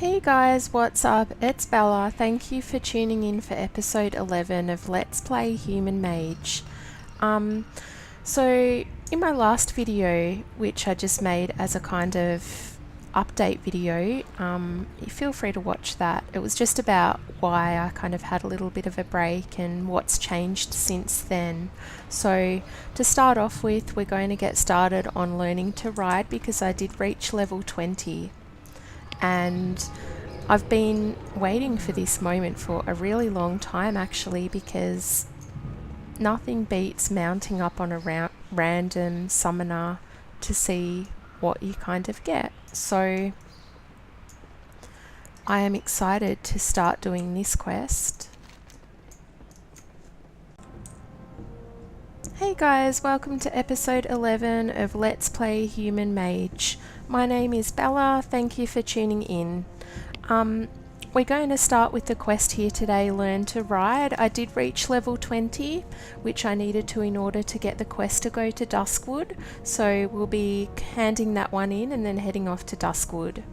Hey guys, what's up? It's Bella. Thank you for tuning in for episode 11 of Let's Play Human Mage. So in my last video, which I just made as a kind of update video, you feel free to watch that. It was just about why I kind of had a little bit of a break and what's changed since then. So to start off with, we're going to get started on learning to ride because I did reach level 20. And I've been waiting for this moment for a really long time actually, because nothing beats mounting up on a random summoner to see what you kind of get. So I am excited to start doing this quest. Hey guys, welcome to episode 11 of Let's Play Human Mage. My name is Bella, thank you for tuning in. We're going to start with the quest here today, Learn to Ride. I did reach level 20, which I needed to in order to get the quest to go to Duskwood. So we'll be handing that one in and then heading off to Duskwood.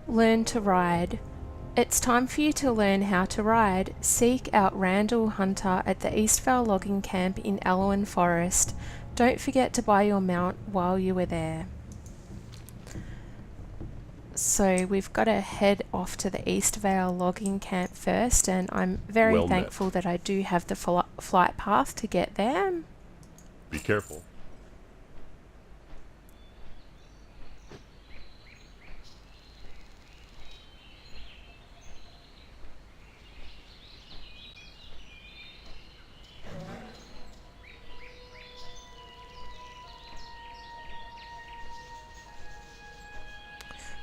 Learn to Ride. It's time for you to learn how to ride. Seek out Randall Hunter at the Eastvale logging camp in Allowan Forest. Don't forget to buy your mount while you are there. So we've got to head off to the Eastvale logging camp first, and I'm very thankful that I do have the flight path to get there. Be careful.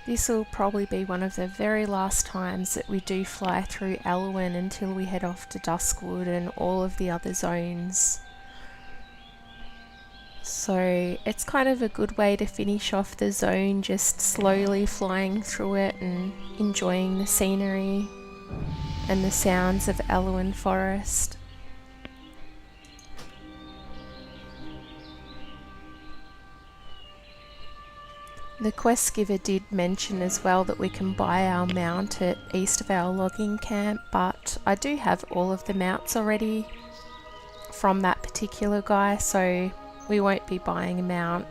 This will probably be one of the very last times that we do fly through Allowan until we head off to Duskwood and all of the other zones. So it's kind of a good way to finish off the zone, just slowly flying through it and enjoying the scenery and the sounds of Allowan Forest. The quest giver did mention as well that we can buy our mount at Eastvale logging camp, but I do have all of the mounts already from that particular guy, so we won't be buying a mount.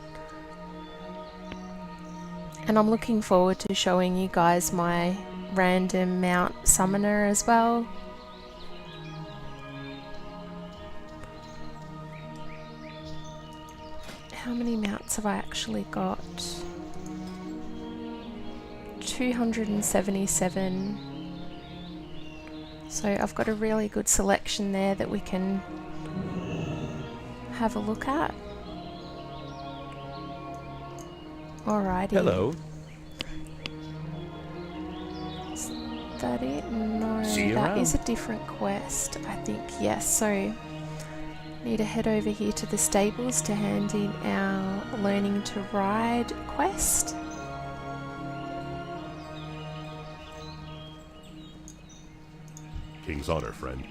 And I'm looking forward to showing you guys my random mount summoner as well. How many mounts have I actually got? 277. So I've got a really good selection there that we can have a look at. Alrighty. Hello. Is that it? No, See you that around. is a different quest, I think. Yes, so need to head over here to the stables to hand in our Learning to Ride quest. King's honor, friend.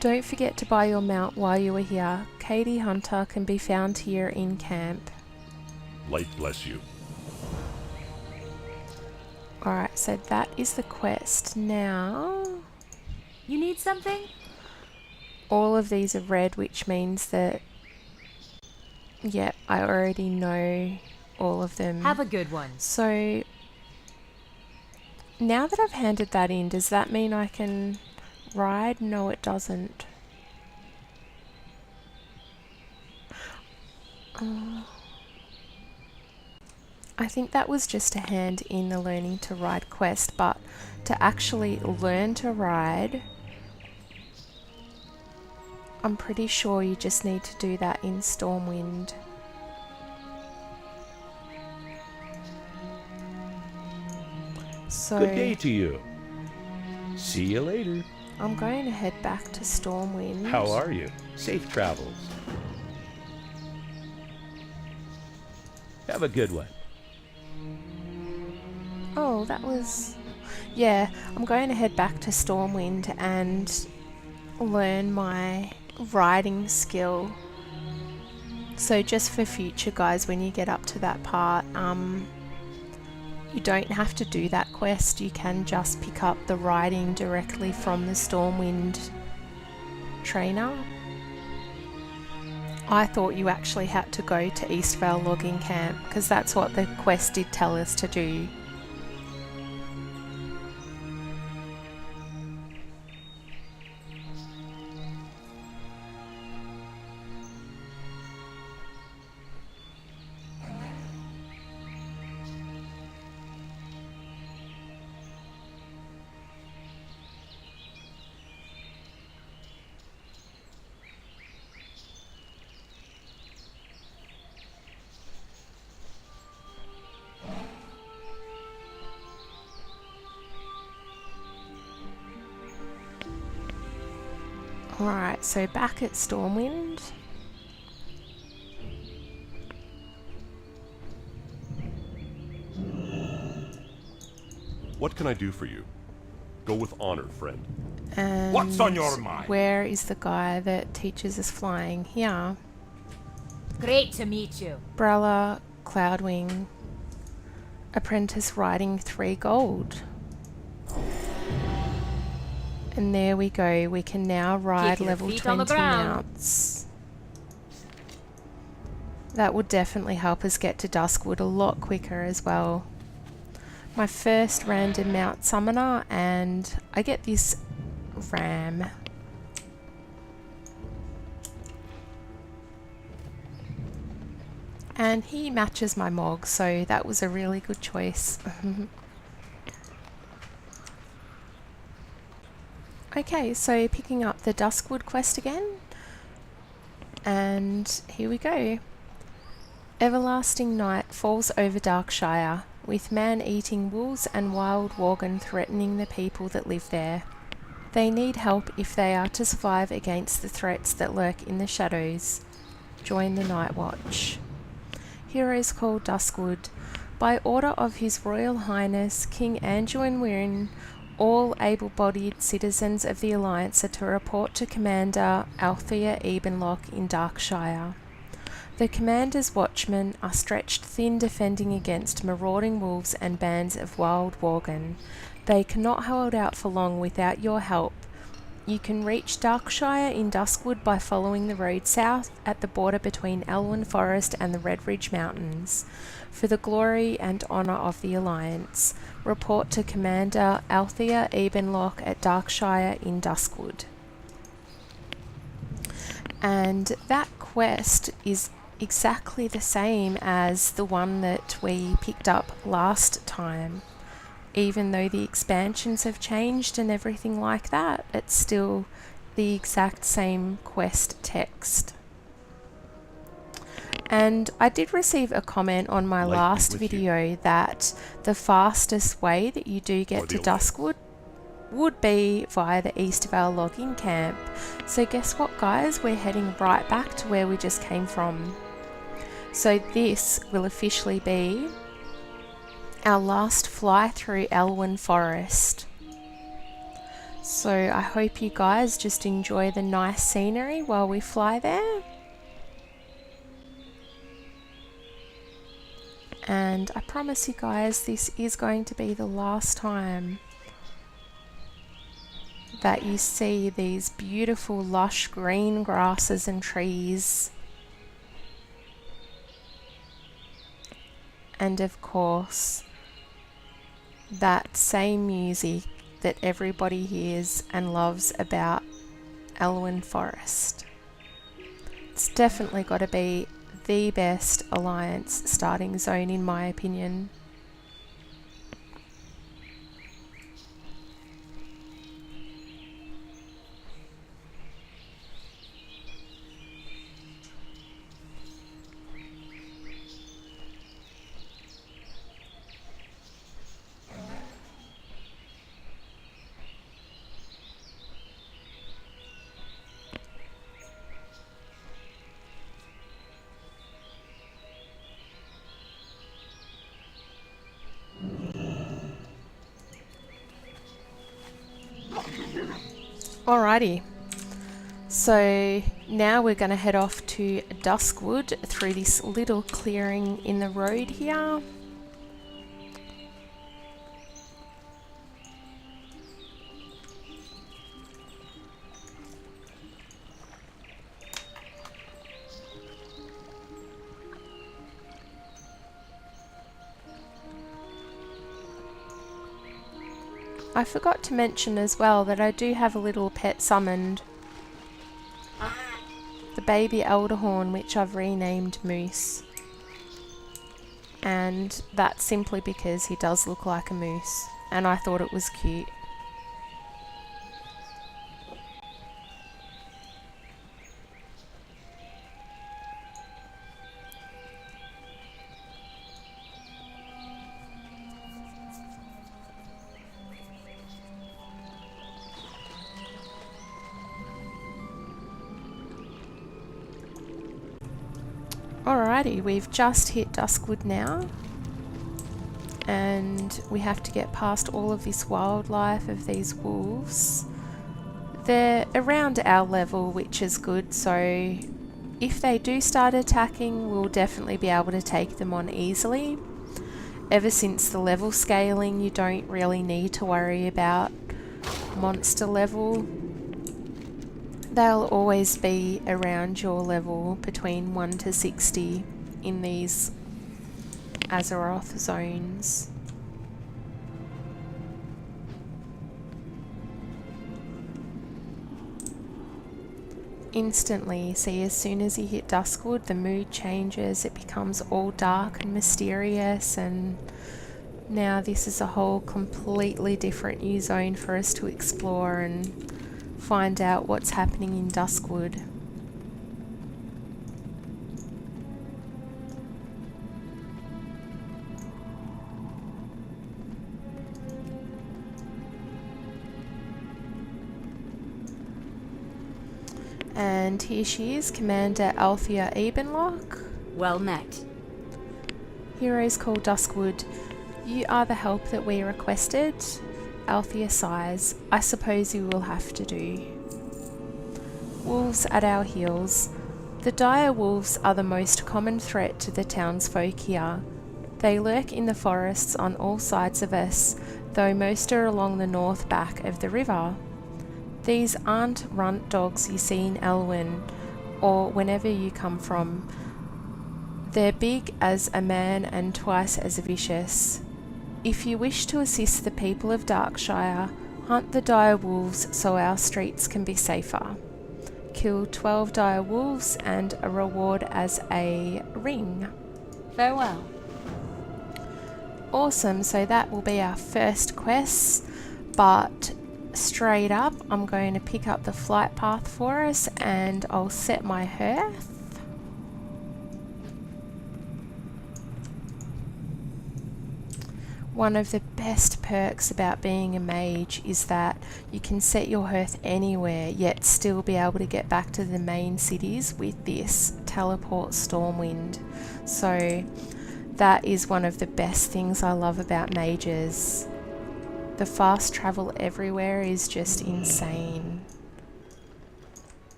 Don't forget to buy your mount while you are here. Katie Hunter can be found here in camp. Light bless you. Alright, so that is the quest. Now, You need something? all of these are red, which means that, yeah, I already know all of them. Have a good one. So, now that I've handed that in, does that mean I can ride? No, it doesn't. I think that was just to hand in the Learning to Ride quest, but to actually learn to ride, I'm pretty sure you just need to do that in Stormwind. So Good day to you. See you later. I'm going to head back to Stormwind. How are you? Safe travels. Have a good one. Oh, that was... Yeah, I'm going to head back to Stormwind and learn my riding skill. So just for future guys, when you get up to that part, You don't have to do that quest, you can just pick up the riding directly from the Stormwind trainer. I thought you actually had to go to Eastvale logging camp because that's what the quest did tell us to do. Alright, so back at Stormwind. What can I do for you? Go with honor, friend. And What's on your mind? where is the guy that teaches us flying? Here. Great to meet you. Bellah, Cloudwing. Apprentice riding 3 gold. And there we go, we can now ride your level feet on the 20 ground. mounts. That would definitely help us get to Duskwood a lot quicker as well. My first random mount summoner, and I get this ram. And he matches my Mog, so that was a really good choice. Okay, so picking up the Duskwood quest again. And here we go. Everlasting night falls over Darkshire, with man-eating wolves and wild worgen threatening the people that live there. They need help if they are to survive against the threats that lurk in the shadows. Join the Night Watch. Heroes called Duskwood. By order of His Royal Highness King Anduin Wyrn, all able-bodied citizens of the Alliance are to report to Commander Althea Ebenlock in Darkshire. The Commander's watchmen are stretched thin defending against marauding wolves and bands of wild worgen. They cannot hold out for long without your help. You can reach Darkshire in Duskwood by following the road south at the border between Elwyn Forest and the Red Ridge Mountains. For the glory and honour of the Alliance, report to Commander Althea Ebenlock at Darkshire in Duskwood. And that quest is exactly the same as the one that we picked up last time. Even though the expansions have changed and everything like that, it's still the exact same quest text. And I did receive a comment on my last video that the fastest way that you do get to Duskwood would be via the Eastvale logging camp. So guess what, guys? We're heading right back to where we just came from. So this will officially be our last fly through Elwyn Forest. So I hope you guys just enjoy the nice scenery while we fly there. And I promise you guys, this is going to be the last time that you see these beautiful lush green grasses and trees. And of course, that same music that everybody hears and loves about Elwyn Forest. It's definitely got to be the best Alliance starting zone in my opinion. Alrighty, so now we're going to head off to Duskwood through this little clearing in the road here. I forgot to mention as well that I do have a little pet summoned. The baby Elderhorn, which I've renamed Moose. And that's simply because he does look like a moose, and I thought it was cute. Alrighty, we've just hit Duskwood now, and we have to get past all of this wildlife of these wolves. They're around our level, which is good, so if they do start attacking, we'll definitely be able to take them on easily. Ever since the level scaling, you don't really need to worry about monster level. They'll always be around your level, between 1 to 60 in these Azeroth zones. Instantly, see, as soon as you hit Duskwood, the mood changes, it becomes all dark and mysterious, and now this is a whole completely different new zone for us to explore and find out what's happening in Duskwood. And here she is, Commander Althea Ebenlock. Well met. Heroes call Duskwood. You are the help that we requested. Althea sighs. I suppose you will have to do. Wolves at our heels. The dire wolves are the most common threat to the townsfolk here. They lurk in the forests on all sides of us, though most are along the north back of the river. These aren't runt dogs you see in Elwyn, or whenever you come from. They're big as a man and twice as vicious. If you wish to assist the people of Darkshire, hunt the dire wolves so our streets can be safer. Kill 12 dire wolves and a reward as a ring. Farewell. Awesome, so that will be our first quest, but straight up I'm going to pick up the flight path for us and I'll set my hearth. One of the best perks about being a mage is that you can set your hearth anywhere yet still be able to get back to the main cities with this teleport Stormwind. So that is one of the best things I love about mages. The fast travel everywhere is just insane.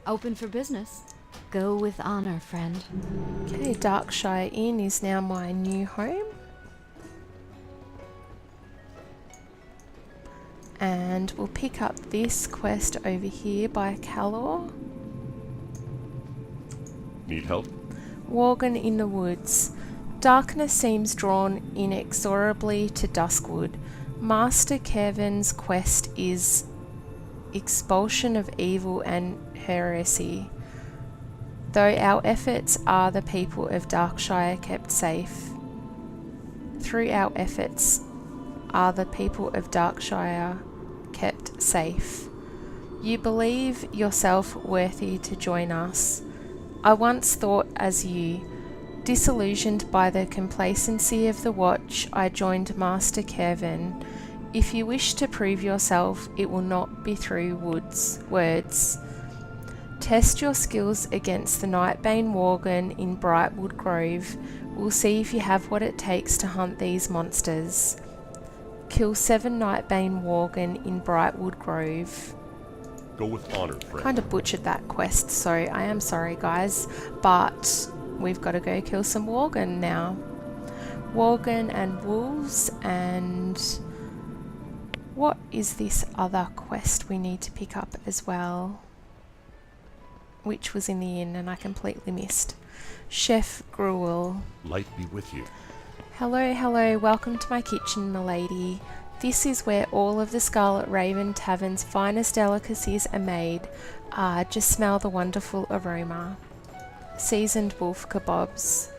Open for business. Go with honor, friend. Okay, Darkshire Inn is now my new home. And we'll pick up this quest over here by Calor. Need help? Worgen in the woods. Darkness seems drawn inexorably to Duskwood. Master Kevin's quest is expulsion of evil and heresy. Though our efforts are the people of Darkshire kept safe. Through our efforts are the people of Darkshire kept safe. You believe yourself worthy to join us. I once thought as you. Disillusioned by the complacency of the watch, I joined Master Kevin. If you wish to prove yourself, it will not be through words. Test your skills against the Nightbane Worgen in Brightwood Grove. We'll see if you have what it takes to hunt these monsters. Kill 7 Nightbane Worgen in Brightwood Grove. Go with honor, friend. Kind of butchered that quest, so I am sorry guys, but we've got to go kill some Worgen now. Worgen and wolves, and what is this other quest we need to pick up as well? Which was in the inn and I completely missed. Chef Gruel. Light be with you. Hello, hello, welcome to my kitchen, milady. This is where all of the Scarlet Raven Tavern's finest delicacies are made. Just smell the wonderful aroma. Seasoned wolf kebabs.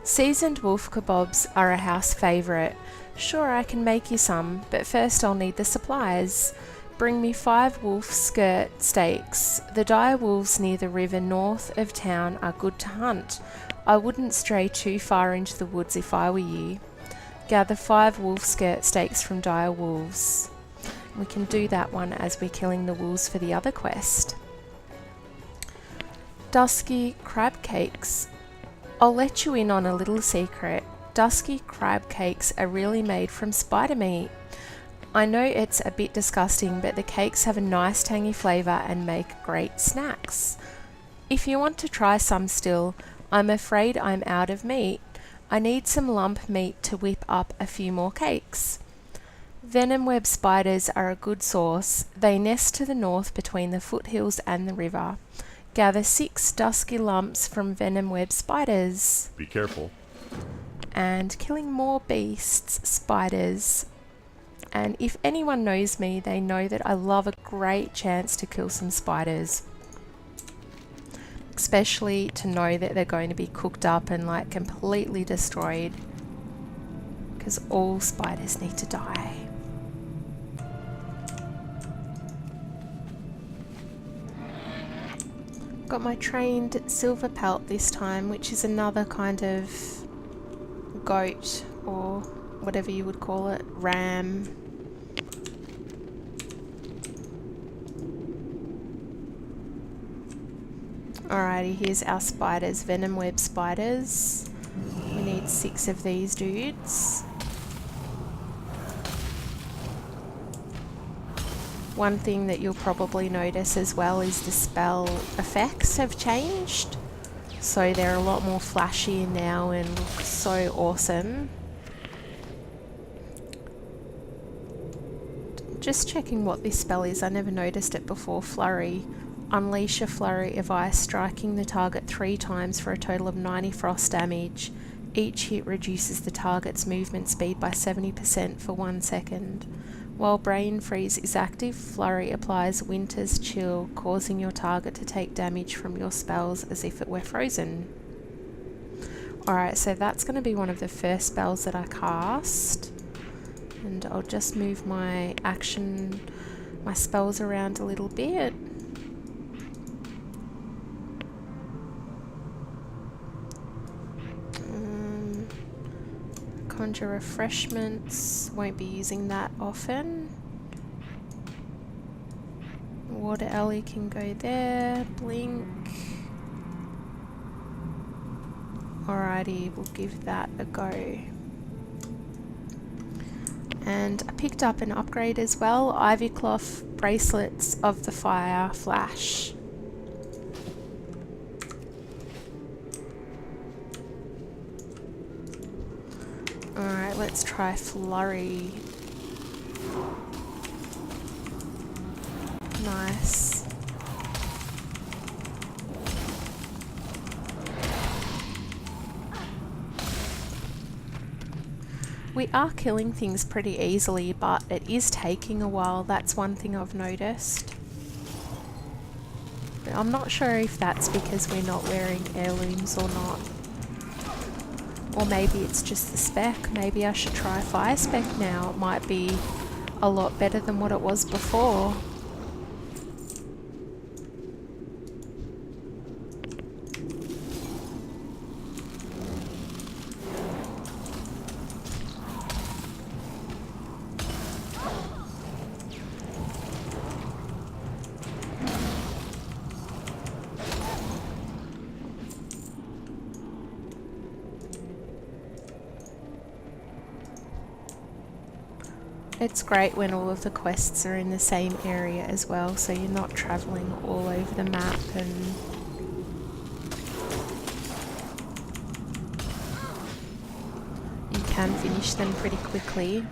Seasoned wolf kebabs are a house favourite. Sure, I can make you some, but first I'll need the supplies. Bring me 5 wolf skirt steaks. The dire wolves near the river north of town are good to hunt. I wouldn't stray too far into the woods if I were you. Gather 5 wolf skirt steaks from dire wolves. We can do that one as we're killing the wolves for the other quest. Dusky crab cakes. I'll let you in on a little secret. Dusky crab cakes are really made from spider meat. I know it's a bit disgusting, but the cakes have a nice tangy flavour and make great snacks. If you want to try some still, I'm afraid I'm out of meat. I need some lump meat to whip up a few more cakes. Venom web spiders are a good source. They nest to the north between the foothills and the river. Gather 6 dusky lumps from venom web spiders. Be careful. And killing more beasts, spiders. And if anyone knows me, they know that I love a great chance to kill some spiders. Especially to know that they're going to be cooked up and like completely destroyed. Because all spiders need to die. Got my trained silver pelt this time, which is another kind of goat or whatever you would call it, ram. Alrighty, here's our spiders, venom web spiders. We need 6 of these dudes. One thing that you'll probably notice as well is the spell effects have changed. So they're a lot more flashy now and look so awesome. Just checking what this spell is, I never noticed it before. Flurry. Unleash a flurry of ice, striking the target 3 times for a total of 90 frost damage. Each hit reduces the target's movement speed by 70% for 1 second. While Brain Freeze is active, Flurry applies Winter's Chill, causing your target to take damage from your spells as if it were frozen. Alright, so that's going to be one of the first spells that I cast. And I'll just move my spells around a little bit. Conjure refreshments, won't be using that often. Water alley can go there, blink. Alrighty, we'll give that a go. And I picked up an upgrade as well, Ivy Cloth Bracelets of the Fire Flash. Alright, let's try Flurry. Nice. We are killing things pretty easily, but it is taking a while. That's one thing I've noticed. I'm not sure if that's because we're not wearing heirlooms or not. Or maybe it's just the spec. Maybe I should try Fire Spec now. It might be a lot better than what it was before. It's great when all of the quests are in the same area as well, so you're not travelling all over the map and you can finish them pretty quickly.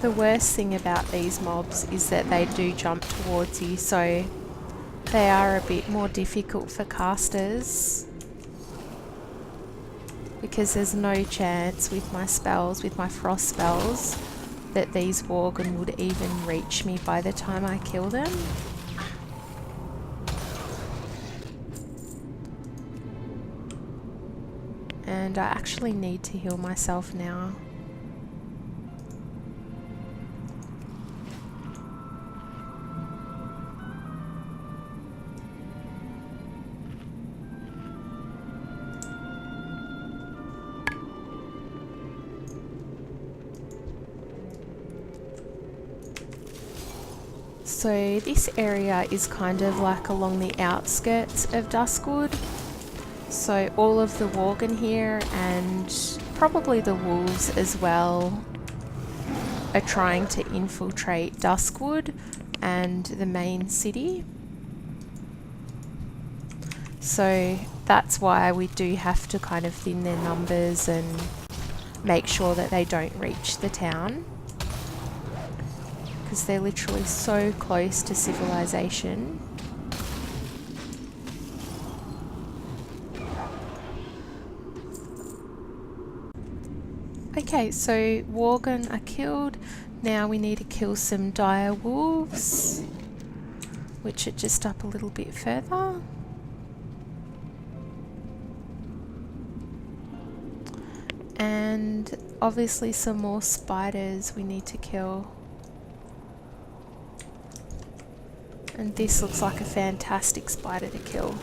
The worst thing about these mobs is that they do jump towards you, so they are a bit more difficult for casters because there's no chance with my spells, with my frost spells, that these Worgen would even reach me by the time I kill them. And I actually need to heal myself now. So this area is kind of like along the outskirts of Duskwood. So all of the Worgen here, and probably the wolves as well, are trying to infiltrate Duskwood and the main city. So that's why we do have to kind of thin their numbers and make sure that they don't reach the town, because they're literally so close to civilization. Okay, so Worgen are killed. Now we need to kill some dire wolves, which are just up a little bit further. And obviously some more spiders we need to kill. And this looks like a fantastic spider to kill.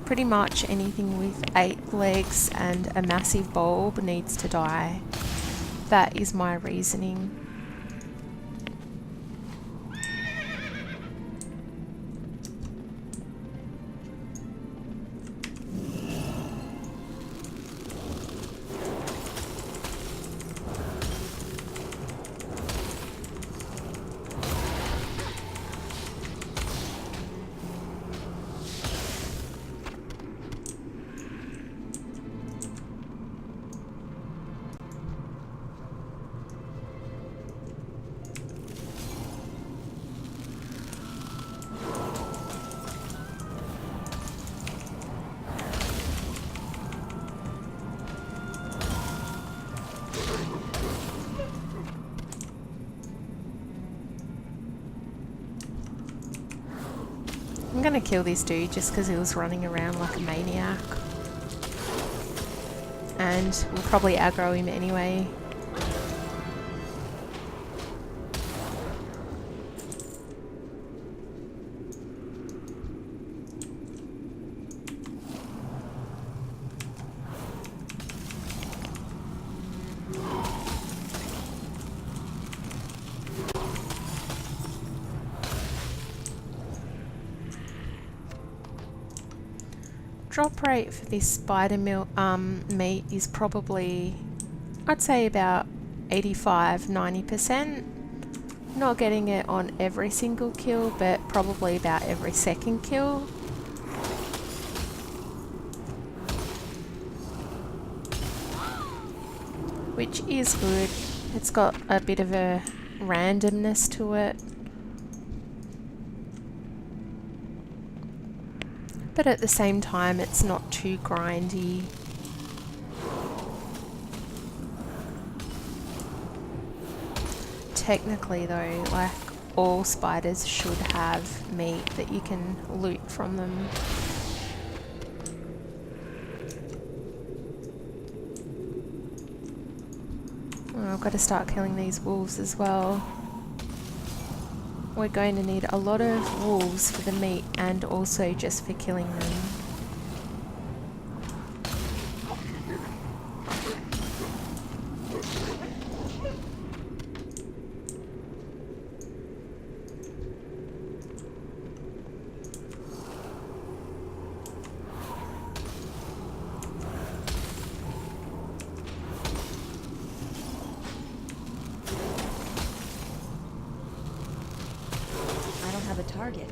Pretty much anything with 8 legs and a massive bulb needs to die. That is my reasoning. I'm gonna kill this dude just because he was running around like a maniac. And we'll probably aggro him anyway. Drop rate for this spider meat is probably, I'd say about 85–90%. Not getting it on every single kill, but probably about every second kill. Which is good. It's got a bit of a randomness to it. But at the same time, it's not too grindy. Technically though, like, all spiders should have meat that you can loot from them. Oh, I've got to start killing these wolves as well. We're going to need a lot of wolves for the meat and also just for killing them. A target.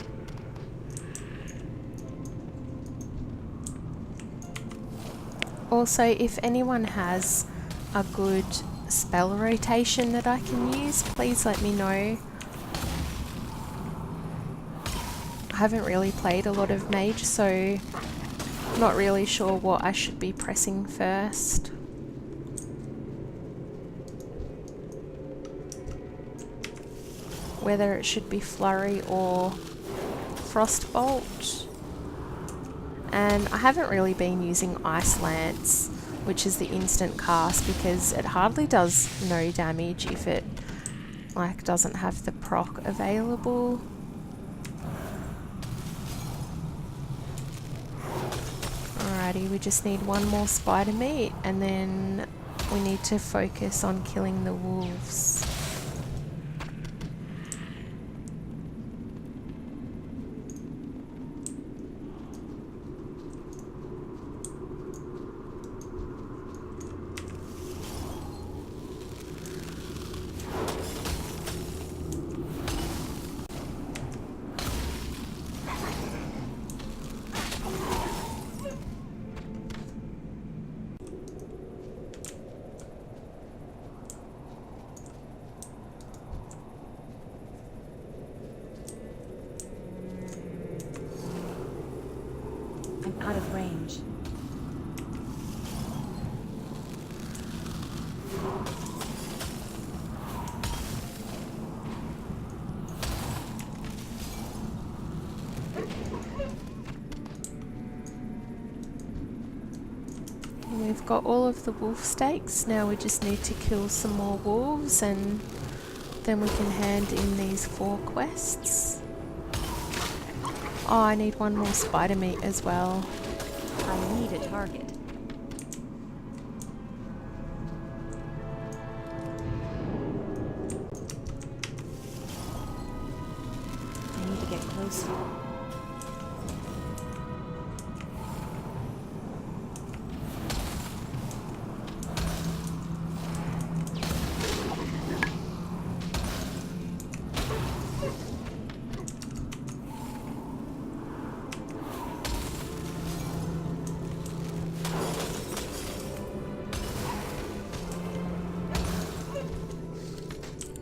Also, if anyone has a good spell rotation that I can use, please let me know. I haven't really played a lot of Mage, so not really sure what I should be pressing first. Whether it should be Flurry or Frostbolt. And I haven't really been using Ice Lance, which is the instant cast, because it hardly does no damage if it like doesn't have the proc available. Alrighty, we just need one more spider meat and then we need to focus on killing the wolves. I'm out of range. We've got all of the wolf steaks. Now we just need to kill some more wolves and then we can hand in these 4 quests. Oh, I need one more spider meat as well. I need a target. I need to get closer.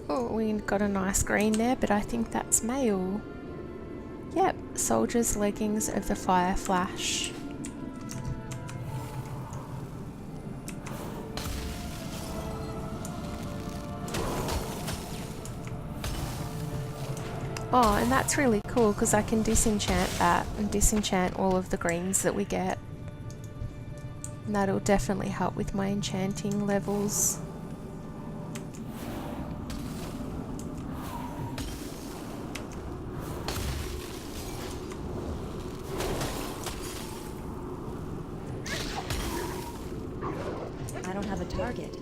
Oh, we got a nice green there, but I think that's male. Yep, soldier's leggings of the fire flash. Oh, and that's really cool because I can disenchant that and disenchant all of the greens that we get. And that'll definitely help with my enchanting levels. I don't have a target.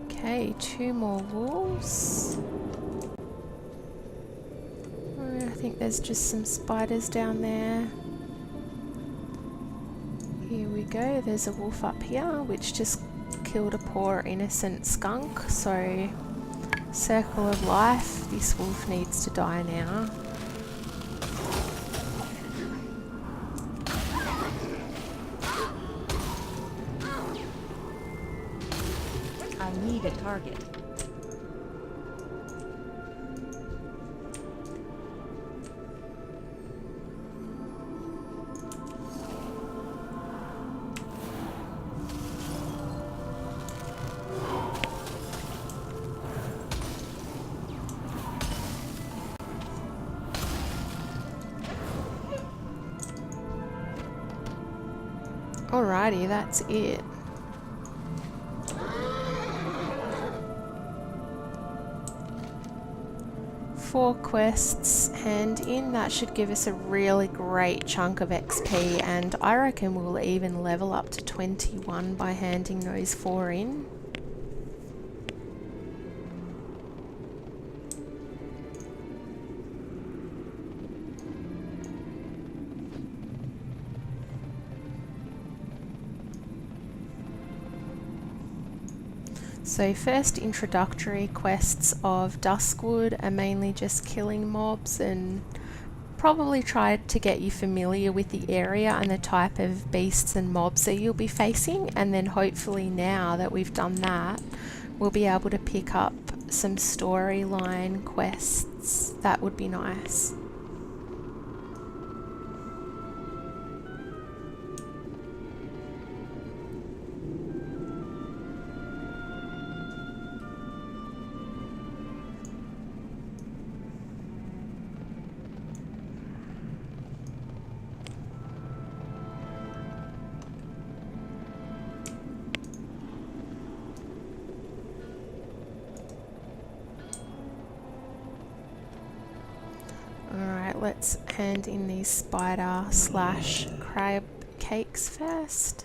Okay, 2 more wolves. I think there's just some spiders down there. Here we go, there's a wolf up here which just killed a poor innocent skunk, so circle of life, this wolf needs to die now. I need a target. Alrighty, that's it. Four quests hand in, that should give us a really great chunk of XP, and I reckon we'll even level up to 21 by handing those 4 in. So first introductory quests of Duskwood are mainly just killing mobs and probably try to get you familiar with the area and the type of beasts and mobs that you'll be facing, and then hopefully now that we've done that, we'll be able to pick up some storyline quests. That would be nice. Alright, let's hand in these spider / crab cakes first.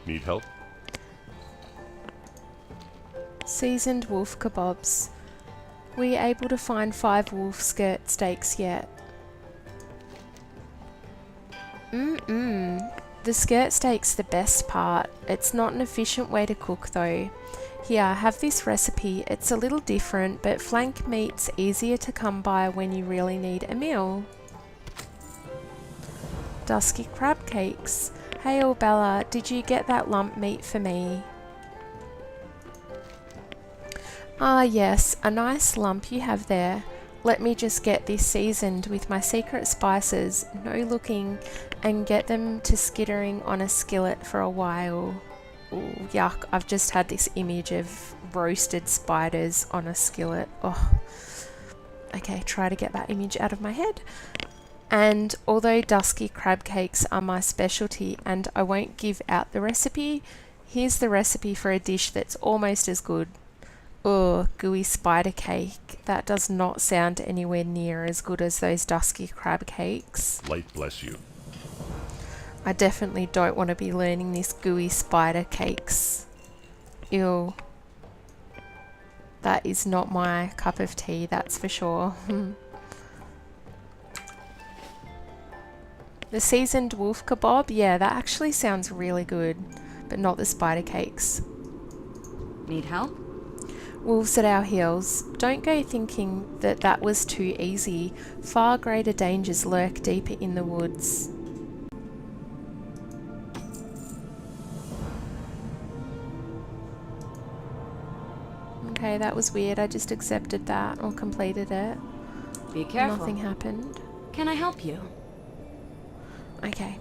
Need help? Seasoned wolf kebabs. We able to find 5 wolf skirt steaks yet? The skirt steak's the best part. It's not an efficient way to cook though. Here, have this recipe. It's a little different, but flank meat's easier to come by when you really need a meal. Dusky crab cakes. Hey Bellah, did you get that lump meat for me? Ah yes, a nice lump you have there. Let me just get this seasoned with my secret spices, no looking, and get them to skittering on a skillet for a while. Ooh, yuck, I've just had this image of roasted spiders on a skillet. Oh. Okay, try to get that image out of my head. And although dusky crab cakes are my specialty and I won't give out the recipe, here's the recipe for a dish that's almost as good. Oh, gooey spider cake. That does not sound anywhere near as good as those dusky crab cakes. Light bless you. I definitely don't want to be learning this gooey spider cakes. Ew. That is not my cup of tea, that's for sure. The seasoned wolf kebab, yeah, that actually sounds really good, but not the spider cakes. Need help? Wolves at our heels. Don't go thinking that that was too easy. Far greater dangers lurk deeper in the woods. Okay, that was weird. I just accepted that or completed it. Be careful. Nothing happened. Can I help you? Okay.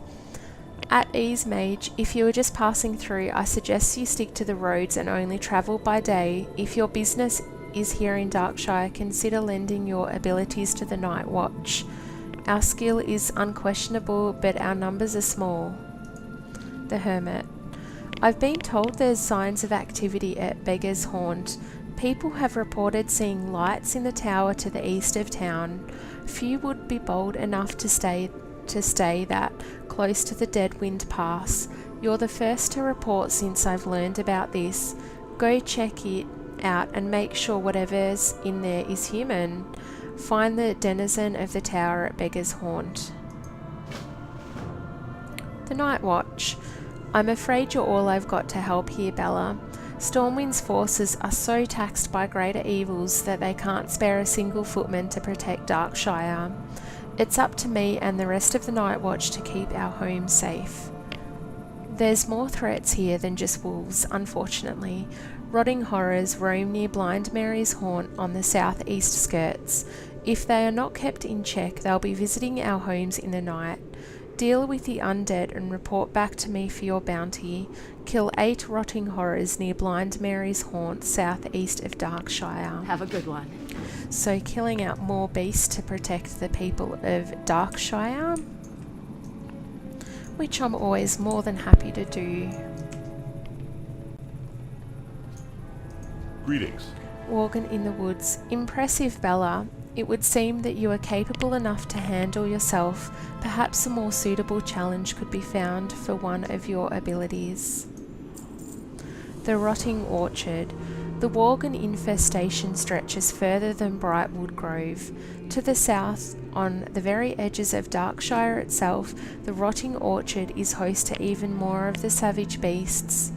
At ease, Mage. If you are just passing through, I suggest you stick to the roads and only travel by day. If your business is here in Darkshire, consider lending your abilities to the Night Watch. Our skill is unquestionable, but our numbers are small. The Hermit. I've been told there's signs of activity at Beggar's Haunt. People have reported seeing lights in the tower to the east of town. Few would be bold enough to stay that close to the Deadwind Pass. You're the first to report since I've learned about this. Go check it out and make sure whatever's in there is human. Find the denizen of the tower at Beggar's Haunt. The Night Watch. I'm afraid you're all I've got to help here, Bellah. Stormwind's forces are so taxed by greater evils that they can't spare a single footman to protect Darkshire. It's up to me and the rest of the Night Watch to keep our home safe. There's more threats here than just wolves, unfortunately. Rotting horrors roam near Blind Mary's Haunt on the southeast skirts. If they are not kept in check, they'll be visiting our homes in the night. Deal with the undead and report back to me for your bounty. Kill 8 rotting horrors near Blind Mary's Haunt, southeast of Darkshire. Have a good one. So killing out more beasts to protect the people of Darkshire, which I'm always more than happy to do. Greetings. Worgen in the Woods. Impressive, Bellah. It would seem that you are capable enough to handle yourself. Perhaps a more suitable challenge could be found for one of your abilities. The Rotting Orchard. The Worgen infestation stretches further than Brightwood Grove. To the south, on the very edges of Darkshire itself, the rotting orchard is host to even more of the savage beasts.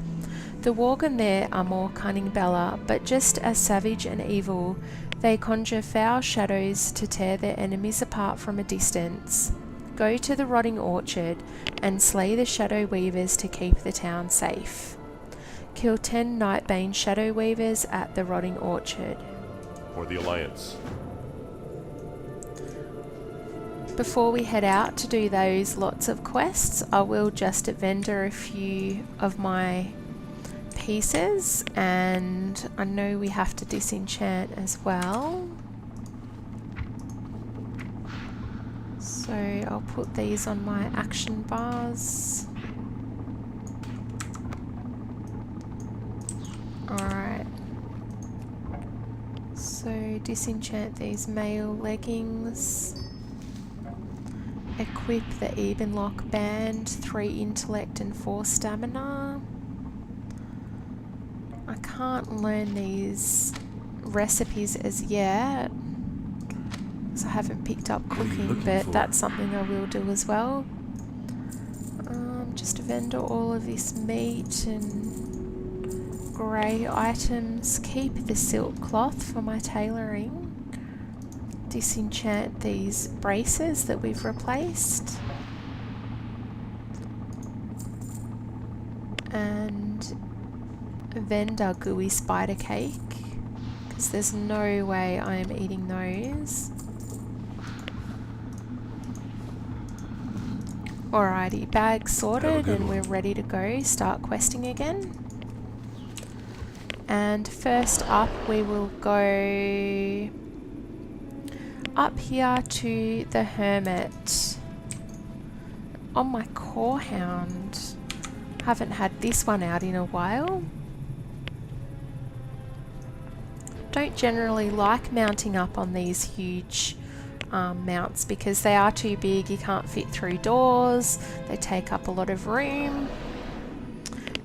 The Worgen there are more cunning Bellah, but just as savage and evil. They conjure foul shadows to tear their enemies apart from a distance. Go to the rotting orchard and slay the Shadow Weavers to keep the town safe. Kill 10 Nightbane Shadow Weavers at the rotting orchard. For the Alliance. Before we head out to do those lots of quests, I will just vendor a few of my pieces, and I know we have to disenchant as well. So I'll put these on my action bars. Alright. So disenchant these mail leggings. Equip the Ebenlock band, 3 intellect and 4 stamina. I can't learn these recipes as yet, because I haven't picked up cooking, but that's something I will do as well. Just vendor all of this meat and grey items. Keep the silk cloth for my tailoring. Disenchant these braces that we've replaced. And vendor gooey spider cake, because there's no way I am eating those. Alrighty, bag sorted and we're ready to go start questing again. And first up we will go up here to the Hermit on my core hound. Haven't had this one out in a while. Don't generally like mounting up on these huge mounts because they are too big, you can't fit through doors, they take up a lot of room.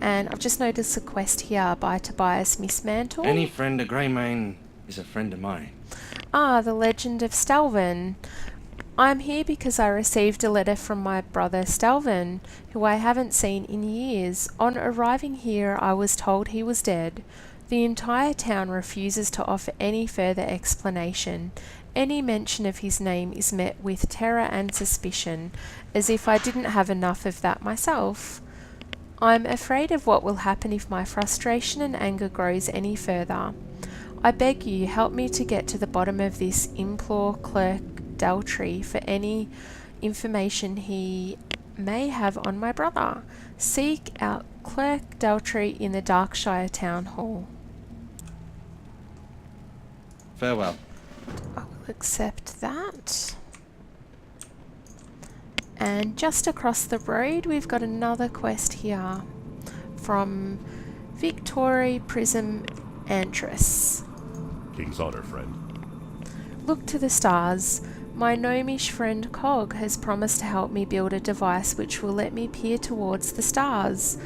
And I've just noticed a quest here by Tobias Missmantle. Any friend of Greymane is a friend of mine. Ah, the Legend of Stelvin. I'm here because I received a letter from my brother Stelvin, who I haven't seen in years. On arriving here, I was told he was dead. The entire town refuses to offer any further explanation. Any mention of his name is met with terror and suspicion, as if I didn't have enough of that myself. I'm afraid of what will happen if my frustration and anger grows any further. I beg you, help me to get to the bottom of this. Implore Clerk Daltrey for any information he may have on my brother. Seek out Clerk Daltrey in the Darkshire Town Hall. Farewell. I will accept that. And just across the road we've got another quest here from Victory Prism Antris. King's honor, friend. Look to the stars. My gnomish friend Cog has promised to help me build a device which will let me peer towards the stars.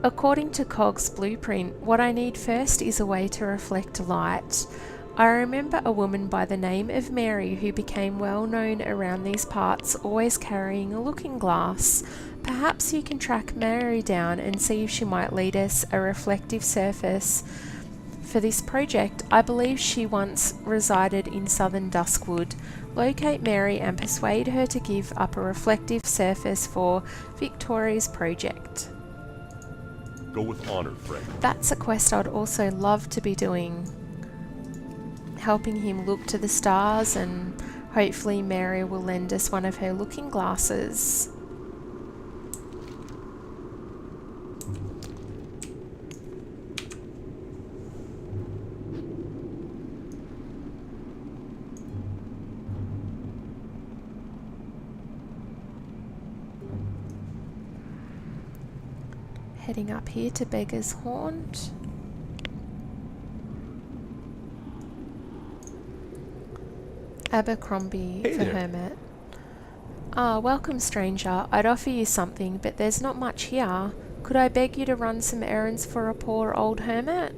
According to Cog's blueprint, what I need first is a way to reflect light. I remember a woman by the name of Mary who became well known around these parts, always carrying a looking glass. Perhaps you can track Mary down and see if she might lead us a reflective surface. For this project, I believe she once resided in southern Duskwood. Locate Mary and persuade her to give up a reflective surface for Victoria's project. Go with honor, friend. That's a quest I'd also love to be doing. Helping him look to the stars, and hopefully Mary will lend us one of her looking glasses. Heading up here to Beggar's Haunt. Abercrombie Hey the there. Hermit. Ah, welcome stranger. I'd offer you something, but there's not much here. Could I beg you to run some errands for a poor old hermit?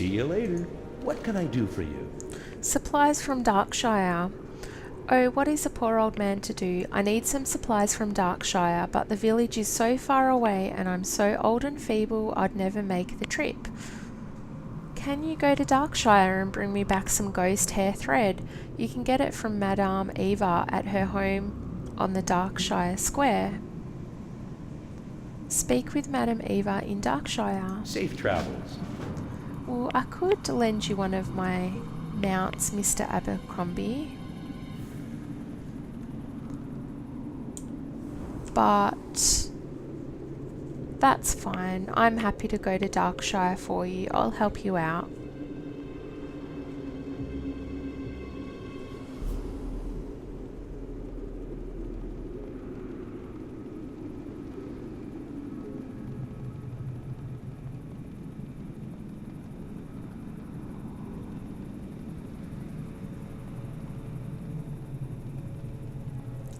See you later. What can I do for you? Supplies from Darkshire. Oh, what is a poor old man to do? I need some supplies from Darkshire, but the village is so far away and I'm so old and feeble I'd never make the trip. Can you go to Darkshire and bring me back some ghost hair thread? You can get it from Madame Eva at her home on the Darkshire Square. Speak with Madame Eva in Darkshire. Safe travels. Well, I could lend you one of my mounts, Mr. Abercrombie. But that's fine. I'm happy to go to Darkshire for you. I'll help you out.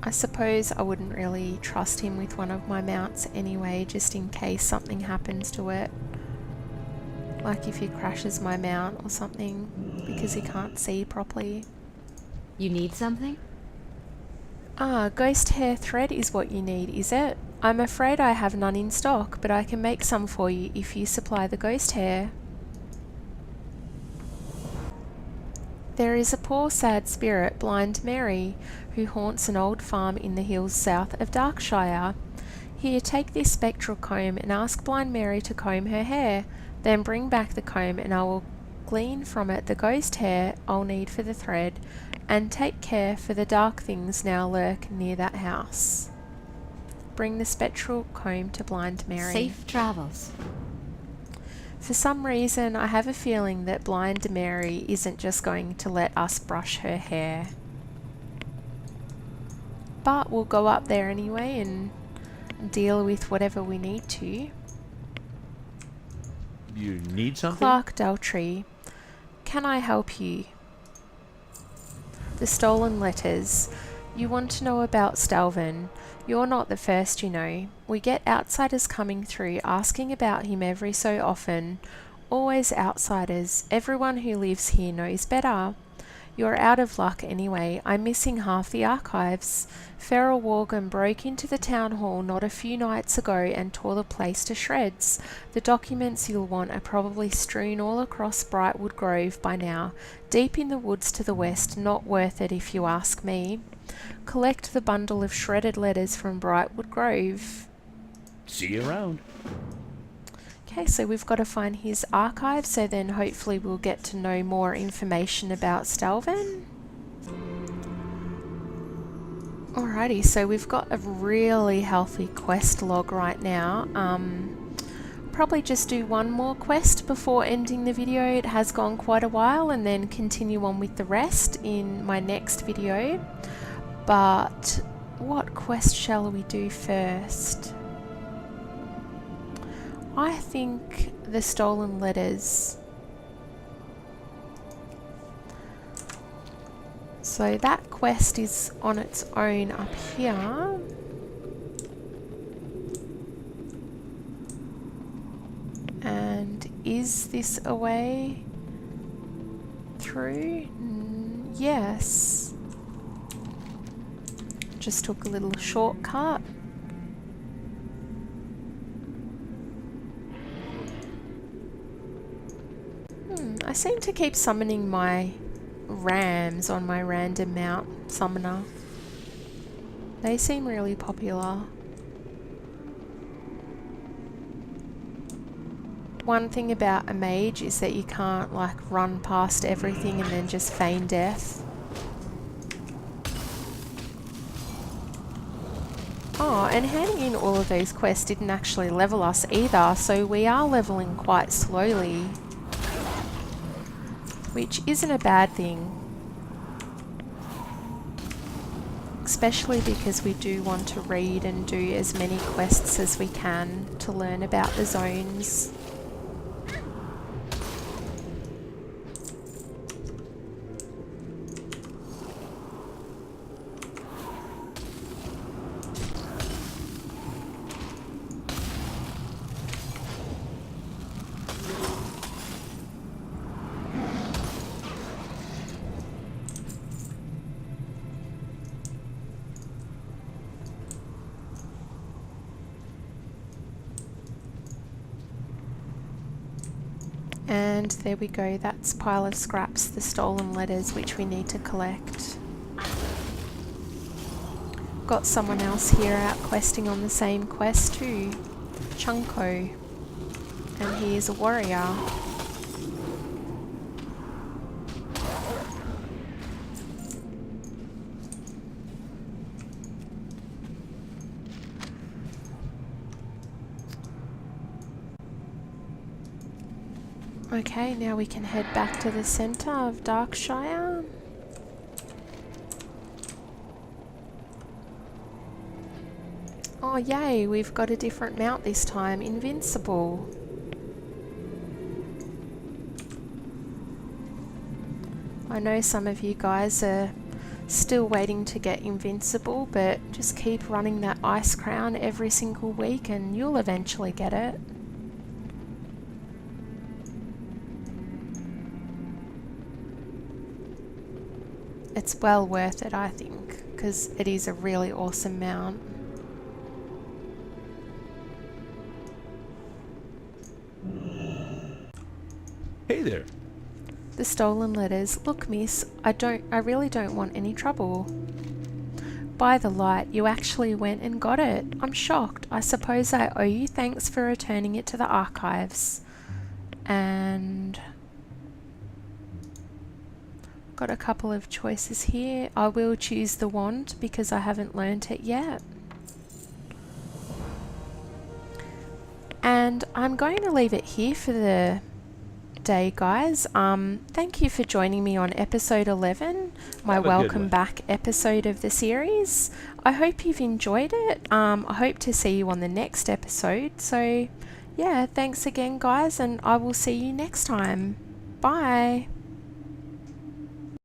I suppose I wouldn't really trust him with one of my mounts anyway, just in case something happens to it. Like if he crashes my mount or something, because he can't see properly. You need something? Ah, ghost hair thread is what you need, is it? I'm afraid I have none in stock, but I can make some for you if you supply the ghost hair. There is a poor sad spirit, Blind Mary, who haunts an old farm in the hills south of Darkshire. Here, take this spectral comb and ask Blind Mary to comb her hair. Then bring back the comb and I will glean from it the ghost hair I'll need for the thread, and take care, for the dark things now lurk near that house. Bring the spectral comb to Blind Mary. Safe travels. For some reason, I have a feeling that Blind Mary isn't just going to let us brush her hair. But we'll go up there anyway and deal with whatever we need to. You need something? Clark Daltrey, can I help you? The stolen letters. You want to know about Stelvin. You're not the first, you know. We get outsiders coming through asking about him every so often. Always outsiders. Everyone who lives here knows better. You're out of luck anyway. I'm missing half the archives. Feral Worgum broke into the town hall not a few nights ago and tore the place to shreds. The documents you'll want are probably strewn all across Brightwood Grove by now. Deep in the woods to the west, not worth it if you ask me. Collect the bundle of shredded letters from Brightwood Grove. See you around. Okay, so we've got to find his archive, so then hopefully we'll get to know more information about Stelvin. Alrighty, so we've got a really healthy quest log right now. Probably just do one more quest before ending the video. It has gone quite a while, and then continue on with the rest in my next video. But what quest shall we do first? I think the stolen letters. So that quest is on its own up here. And is this a way through? Yes. Just took a little shortcut. I seem to keep summoning my rams on my random mount summoner. They seem really popular. One thing about a mage is that you can't like run past everything and then just feign death. Oh, and handing in all of those quests didn't actually level us either, so we are leveling quite slowly. Which isn't a bad thing. Especially because we do want to read and do as many quests as we can to learn about the zones. And there we go, that's pile of scraps, the stolen letters which we need to collect. Got someone else here out questing on the same quest too, Chunko, and he is a warrior. Okay, now we can head back to the centre of Darkshire. Oh yay, we've got a different mount this time, Invincible. I know some of you guys are still waiting to get Invincible, but just keep running that Ice Crown every single week and you'll eventually get it. It's well worth it, I think, because it is a really awesome mount. Hey there. The stolen letters. Look, miss, I really don't want any trouble. By the light, you actually went and got it. I'm shocked. I suppose I owe you thanks for returning it to the archives. And got a couple of choices here. I will choose the wand because I haven't learnt it yet. And I'm going to leave it here for the day, guys. Thank you for joining me on episode 11, my Have a good welcome one. back episode of the series. I hope you've enjoyed it. I hope to see you on the next episode. So yeah, thanks again, guys, and I will see you next time. Bye.